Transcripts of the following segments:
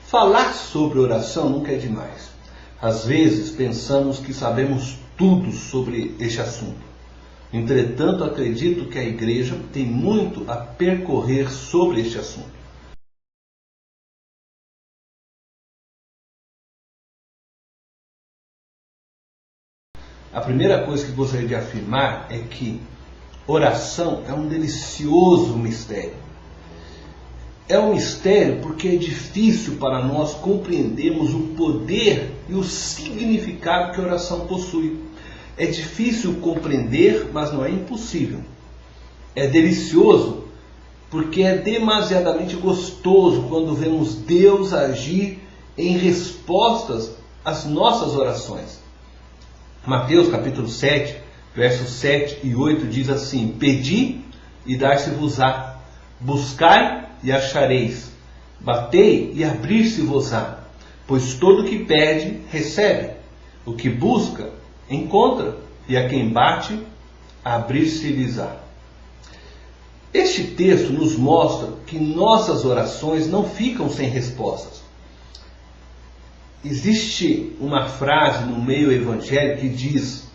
Falar sobre oração nunca é demais. Às vezes pensamos que sabemos tudo sobre este assunto. Entretanto, acredito que a igreja tem muito a percorrer sobre este assunto. A primeira coisa que gostaria de afirmar é que oração é um delicioso mistério. É um mistério porque é difícil para nós compreendermos o poder e o significado que a oração possui. É difícil compreender, mas não é impossível. É delicioso porque é demasiadamente gostoso quando vemos Deus agir em respostas às nossas orações. Mateus capítulo 7, versos 7 e 8 diz assim: Pedi e dar-se-vos-á, buscai e achareis, batei e abrir-se-vos-á, pois todo o que pede, recebe, o que busca, encontra, e a quem bate, abrir-se-lhes-á. Este texto nos mostra que nossas orações não ficam sem respostas. Existe uma frase no meio evangélico que diz: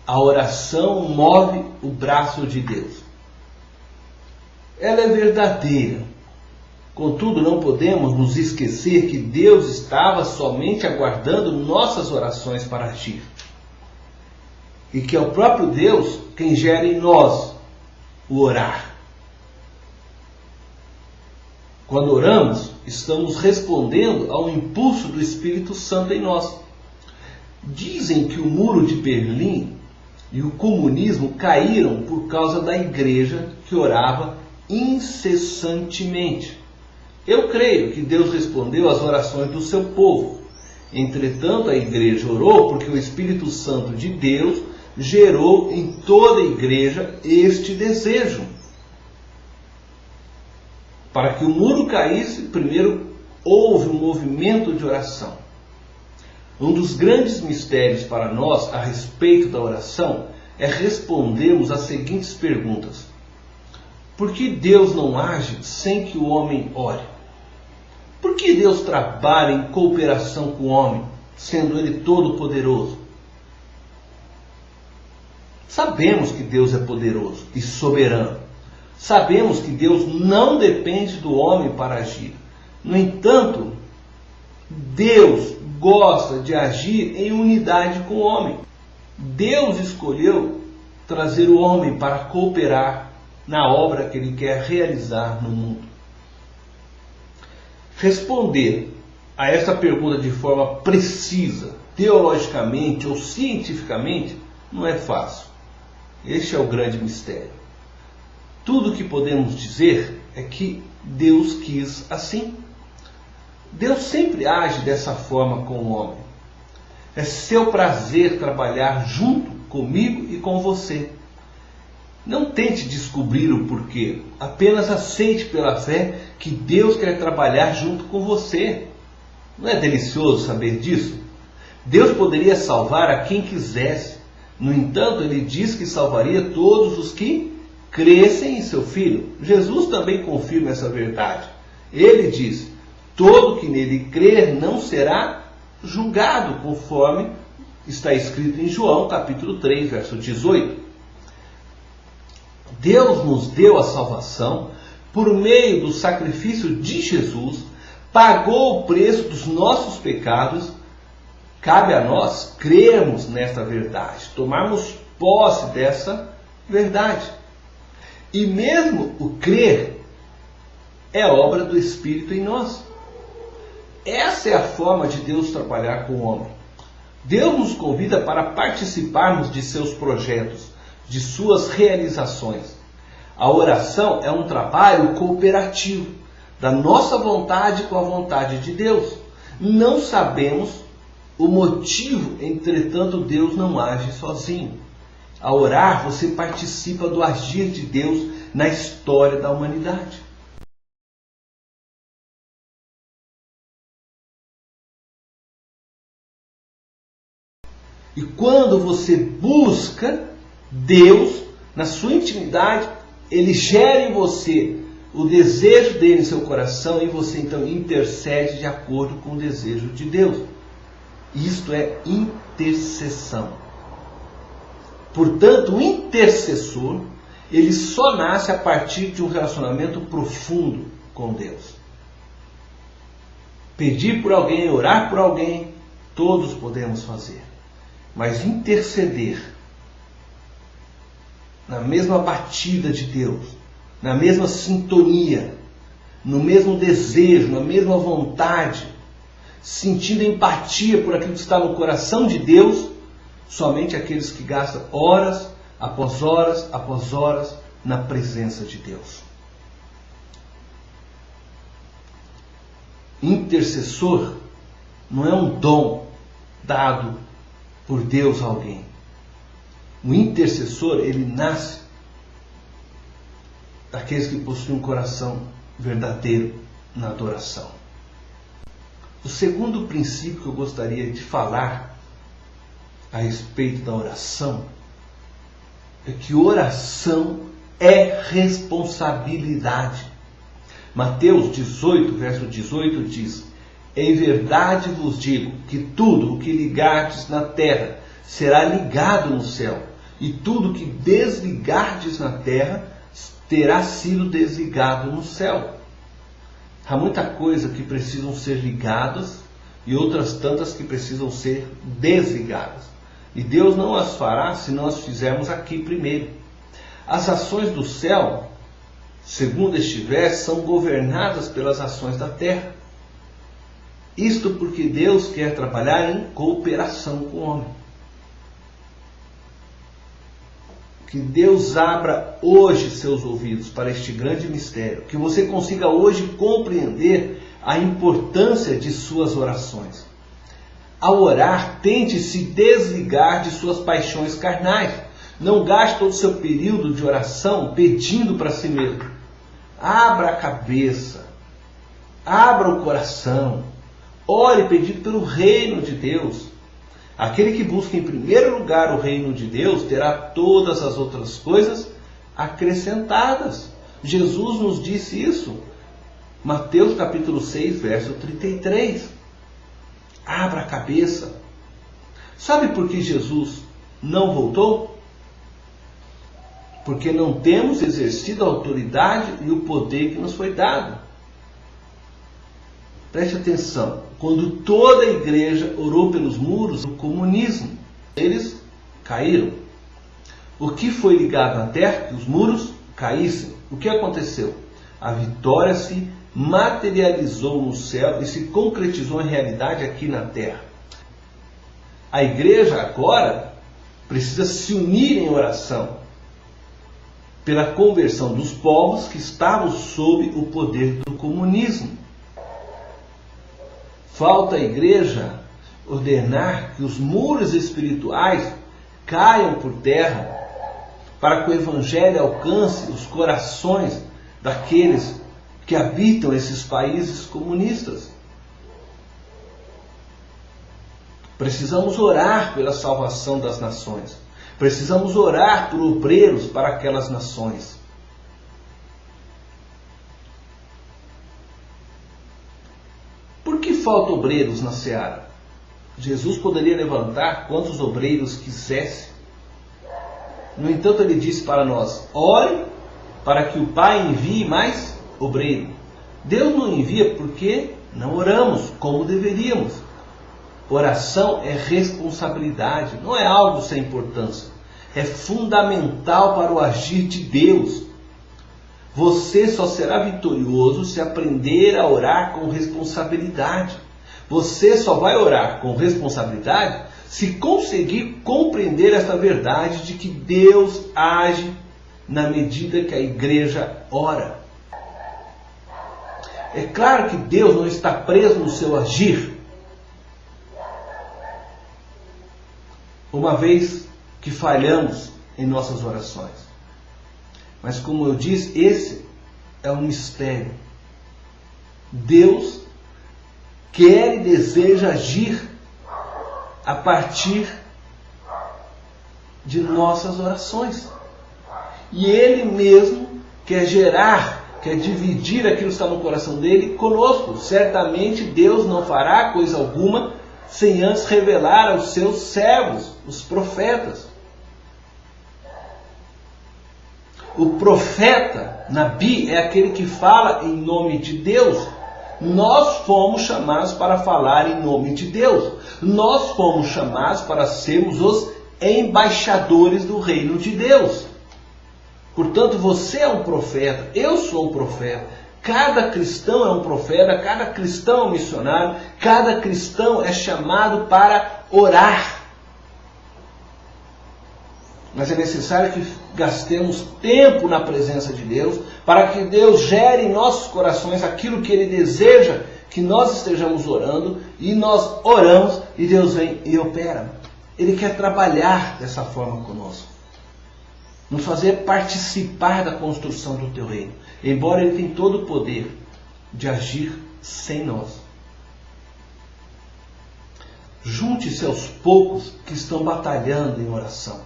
a oração move o braço de Deus. Ela é verdadeira. Contudo, não podemos nos esquecer que Deus estava somente aguardando nossas orações para agir. E que é o próprio Deus quem gera em nós o orar. Quando oramos, estamos respondendo ao impulso do Espírito Santo em nós. Dizem que o muro de Berlim e o comunismo caíram por causa da igreja que orava incessantemente. Eu creio que Deus respondeu às orações do seu povo. Entretanto, a igreja orou porque o Espírito Santo de Deus gerou em toda a igreja este desejo. Para que o muro caísse, primeiro houve um movimento de oração. Um dos grandes mistérios para nós a respeito da oração é respondermos as seguintes perguntas: por que Deus não age sem que o homem ore? Por que Deus trabalha em cooperação com o homem, sendo Ele todo-poderoso? Sabemos que Deus é poderoso e soberano. Sabemos que Deus não depende do homem para agir. No entanto, Deus gosta de agir em unidade com o homem. Deus escolheu trazer o homem para cooperar na obra que Ele quer realizar no mundo. Responder a essa pergunta de forma precisa, teologicamente ou cientificamente, não é fácil. Este é o grande mistério. Tudo o que podemos dizer é que Deus quis assim. Deus sempre age dessa forma com o homem. É seu prazer trabalhar junto comigo e com você. Não tente descobrir o porquê. Apenas aceite pela fé que Deus quer trabalhar junto com você. Não é delicioso saber disso? Deus poderia salvar a quem quisesse. No entanto, Ele diz que salvaria todos os que crescem em seu Filho. Jesus também confirma essa verdade. Ele diz: todo que nele crer não será julgado, conforme está escrito em João capítulo 3, verso 18. Deus nos deu a salvação por meio do sacrifício de Jesus, pagou o preço dos nossos pecados. Cabe a nós crermos nesta verdade, tomarmos posse dessa verdade. E mesmo o crer é obra do Espírito em nós. Essa é a forma de Deus trabalhar com o homem. Deus nos convida para participarmos de seus projetos, de suas realizações. A oração é um trabalho cooperativo, da nossa vontade com a vontade de Deus. Não sabemos o motivo, entretanto, Deus não age sozinho. Ao orar, você participa do agir de Deus na história da humanidade. E quando você busca Deus na sua intimidade, Ele gera em você o desejo dele em seu coração e você então intercede de acordo com o desejo de Deus. Isto é intercessão. Portanto, o intercessor, ele só nasce a partir de um relacionamento profundo com Deus. Pedir por alguém, orar por alguém, todos podemos fazer. Mas interceder na mesma batida de Deus, na mesma sintonia, no mesmo desejo, na mesma vontade, sentindo empatia por aquilo que está no coração de Deus, somente aqueles que gastam horas após horas na presença de Deus. Intercessor não é um dom dado por Deus a alguém. O intercessor, ele nasce daqueles que possuem um coração verdadeiro na adoração. O segundo princípio que eu gostaria de falar a respeito da oração é que oração é responsabilidade. Mateus 18, verso 18 diz: em verdade vos digo que tudo o que ligardes na terra será ligado no céu, e tudo o que desligardes na terra terá sido desligado no céu. Há muita coisa que precisam ser ligadas e outras tantas que precisam ser desligadas. E Deus não as fará se nós fizermos aqui primeiro. As ações do céu, segundo este verso, são governadas pelas ações da terra. Isto porque Deus quer trabalhar em cooperação com o homem. Que Deus abra hoje seus ouvidos para este grande mistério. Que você consiga hoje compreender a importância de suas orações. Ao orar, tente se desligar de suas paixões carnais. Não gaste todo o seu período de oração pedindo para si mesmo. Abra a cabeça. Abra o coração. Ore pedindo pelo reino de Deus. Aquele que busca em primeiro lugar o reino de Deus terá todas as outras coisas acrescentadas. Jesus nos disse isso. Mateus capítulo 6, verso 33. Abra a cabeça. Sabe por que Jesus não voltou? Porque não temos exercido a autoridade e o poder que nos foi dado. Preste atenção. Quando toda a igreja orou pelos muros do comunismo, eles caíram. O que foi ligado na terra? Que os muros caíssem. O que aconteceu? A vitória se materializou no céu e se concretizou em realidade aqui na terra. A igreja agora precisa se unir em oração pela conversão dos povos que estavam sob o poder do comunismo. Falta a igreja ordenar que os muros espirituais caiam por terra para que o evangelho alcance os corações daqueles que habitam esses países comunistas. Precisamos orar pela salvação das nações. Precisamos orar por obreiros para aquelas nações. Por que faltam obreiros na seara? Jesus poderia levantar quantos obreiros quisesse. No entanto, ele disse para nós: ore para que o Pai envie mais obreiro. Deus não envia porque não oramos como deveríamos. Oração é responsabilidade, não é algo sem importância. É fundamental para o agir de Deus. Você só será vitorioso se aprender a orar com responsabilidade. Você só vai orar com responsabilidade se conseguir compreender essa verdade de que Deus age na medida que a igreja ora. É claro que Deus não está preso no seu agir. Uma vez que falhamos em nossas orações. Mas como eu disse, esse é um mistério. Deus quer e deseja agir a partir de nossas orações. E Ele mesmo quer gerar quer dividir aquilo que está no coração dele conosco. Certamente Deus não fará coisa alguma sem antes revelar aos seus servos, os profetas. O profeta, Nabi, é aquele que fala em nome de Deus. Nós fomos chamados para falar em nome de Deus. Nós fomos chamados para sermos os embaixadores do reino de Deus. Portanto, você é um profeta, eu sou um profeta. Cada cristão é um profeta, cada cristão é um missionário, cada cristão é chamado para orar. Mas é necessário que gastemos tempo na presença de Deus, para que Deus gere em nossos corações aquilo que Ele deseja que nós estejamos orando, e nós oramos e Deus vem e opera. Ele quer trabalhar dessa forma conosco, nos fazer participar da construção do teu reino, embora Ele tenha todo o poder de agir sem nós. Junte-se aos poucos que estão batalhando em oração.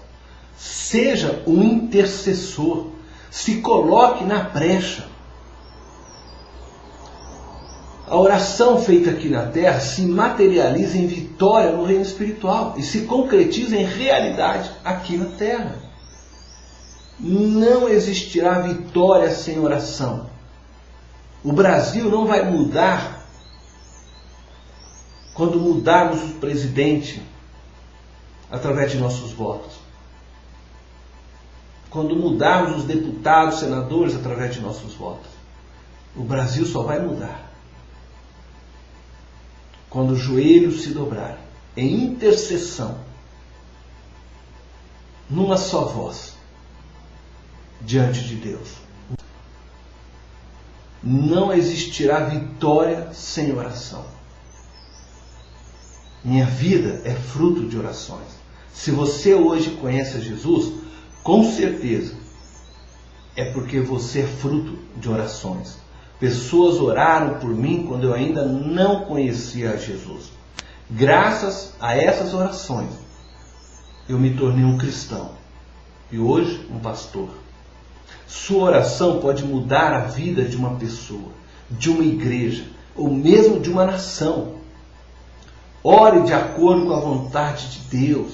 Seja um intercessor. Se coloque na brecha. A oração feita aqui na terra se materializa em vitória no reino espiritual e se concretiza em realidade aqui na terra. Não existirá vitória sem oração. O Brasil não vai mudar quando mudarmos o presidente através de nossos votos. Quando mudarmos os deputados, senadores através de nossos votos. O Brasil só vai mudar quando os joelhos se dobrarem em intercessão, numa só voz, diante de Deus. Não existirá vitória sem oração. Minha vida é fruto de orações. Se você hoje conhece a Jesus, com certeza é porque você é fruto de orações. Pessoas oraram por mim quando eu ainda não conhecia a Jesus. Graças a essas orações, eu me tornei um cristão e hoje um pastor. Sua oração pode mudar a vida de uma pessoa, de uma igreja ou mesmo de uma nação. Ore de acordo com a vontade de Deus.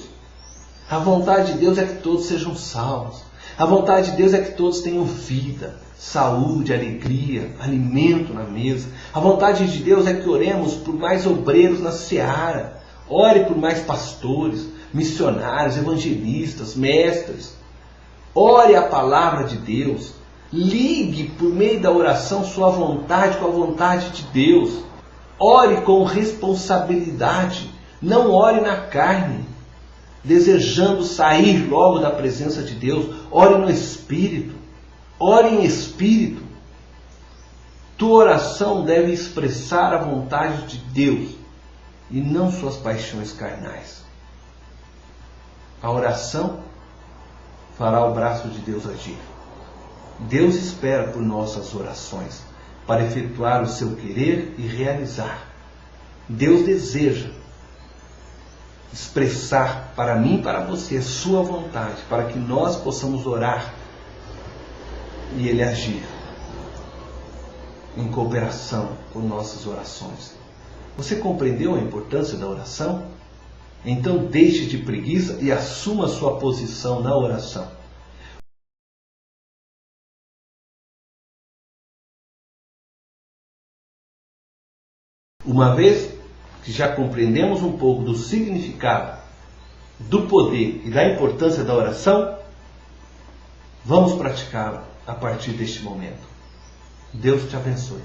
A vontade de Deus é que todos sejam salvos. A vontade de Deus é que todos tenham vida, saúde, alegria, alimento na mesa. A vontade de Deus é que oremos por mais obreiros na seara. Ore por mais pastores, missionários, evangelistas, mestres. Ore a palavra de Deus. Ligue por meio da oração sua vontade com a vontade de Deus. Ore com responsabilidade. Não ore na carne, desejando sair logo da presença de Deus. Ore no Espírito. Ore em Espírito. Tua oração deve expressar a vontade de Deus e não suas paixões carnais. A oração fará o braço de Deus agir. Deus espera por nossas orações para efetuar o seu querer e realizar. Deus deseja expressar para mim e para você sua vontade, para que nós possamos orar e Ele agir em cooperação com nossas orações. Você compreendeu a importância da oração? Então deixe de preguiça e assuma sua posição na oração. Uma vez que já compreendemos um pouco do significado, do poder e da importância da oração, vamos praticá-la a partir deste momento. Deus te abençoe.